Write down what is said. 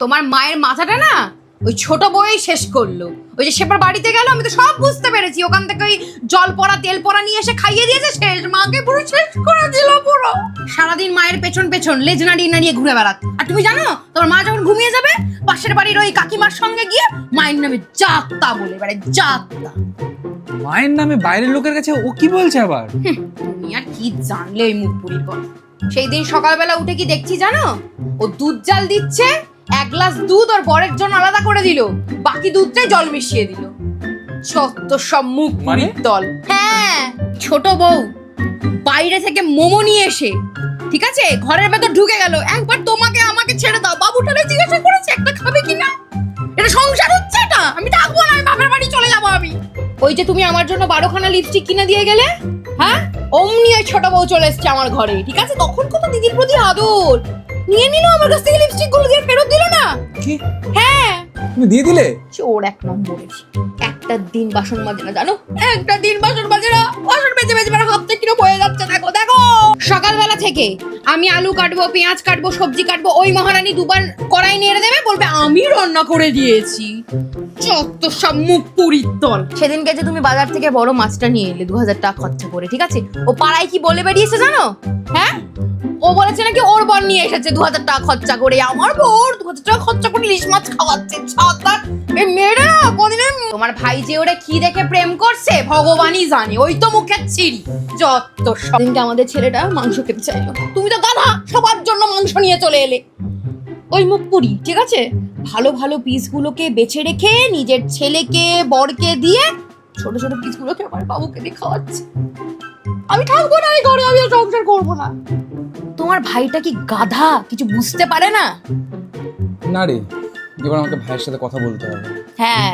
তোমার মায়ের মাথাটা না ওই ছোট বউই শেষ করলো। ওই যে সেবার বাড়িতে গেল, আমি তো সব বুঝতে পেরেছি। ওখান থেকে ওই জল পড়া তেল পড়া নিয়ে এসে খাইয়ে দিয়েছে, শেষ। মাকে পুরো শেষ করে দিল পুরো। সারাদিন মায়ের পেছন পেছন লেজ নাড়িয়ে নাড়িয়ে ঘুরে বেড়াত। আর তুমি জানো তোমার মা যখন ঘুমিয়ে যাবে, পাশের বাড়ির ওই কাকিমার সঙ্গে গিয়ে মায়ের নামে যাত্তা বলে বেড়ায়, যাত্তা। মায়ের নামে বাইরের লোকের কাছে ও কি বলছে আবার? তুমি আর কি জানলে ওই মুখ পুরির কথা। সেই দিন সকালবেলা উঠে কি দেখছি জানো, ও দুধ জাল দিচ্ছে, এক গ্লাস দুধ ওর বরের জন্য আলাদা করে দিল, বাকি দুধটাই জল মিশিয়ে দিল। যত সব মুখ পুরির দল। হ্যাঁ, ছোট বউ বাইরে থেকে মোমো নিয়ে এসে, ঠিক আছে, ঘরের ভেতর ঢুকে গেল। একবার তোমাকে আমাকে ছেড়ে দাও, বাবুটারে জিজ্ঞাসা করেছে একটা খাবে কিনা। এটা সংসার হচ্ছে এটা? আমি থাকবো না, আমি বাপের বাড়ি চলে যাবো আমি। ওই যে তুমি আমার জন্য 12খানা লিপস্টিক কিনে দিয়ে গেলে, হ্যাঁ, অমনি ওই ছোট বউ চলে এসছে আমার ঘরে, ঠিক আছে। তখন কত দিদির প্রতি আদর, নিয়ে নিল আমার কাছ থেকে লিপস্টিক গুলো, দিয়ে ফেরত দিল না। কি? হ্যাঁ, তুমি দিয়ে দিলে? ওর এক নম্বরের। একটা দিন বাসন মাজে না জানো, একটা দিন বাসন মাজে না। বাসন মেজে মেজে মেরে হাতটা কিরম হয়ে যাচ্ছে, দেখো দেখো। সকালবেলা থেকে আমি আলু কাটবো, পেঁয়াজ কাটবো, সবজি কাটবো, ওই মহারানী দুবার কড়াই নেড়ে দেবে, বলবে আমি রান্না করে দিয়েছি। যত সব মুখ পুরির দল। সেদিনকে যে তুমি বাজার থেকে বড় মাছটা নিয়ে এলে 2000 টাকা খরচা করে, ঠিক আছে, ও পাড়ায় কি বলে বেরিয়েছে জানো? হ্যাঁ, ও বলেছে নাকি ওর বর নিয়ে এসেছে 2000 টাকা খরচা করে। আমার বর 2000 টাকা খরচা করে ইলিশ মাছ খাওয়াচ্ছে। ছাতার এই মেয়েরা কোনদিন। তোমার ভাই যে ওরে কি দেখে প্রেম করছে ভগবানই জানে, ওই তো মুখের ছিরি। যত সব। দিনকে আমাদের ছেলেটা মাংস খেতে চাইলো, তুমি তো গাধা, সবার জন্য মাংস নিয়ে চলে এলে। ওই মুখ পুরি, ঠিক আছে, ভালো ভালো পিসগুলোকে বেছে রেখে নিজের ছেলেকে বরকে দিয়ে ছোট ছোট পিসগুলোকে আমার বাবুকে দিয়ে খাওয়াচ্ছে। আমি থাকবো না এই ঘরে, আমি সংসার করবো না। তোমার ভাইটা কি গাধা, কিছু বুঝতে পারে না? না রে, এবার আমাকে ভাইয়ের সাথে কথা বলতে হবে। হ্যাঁ,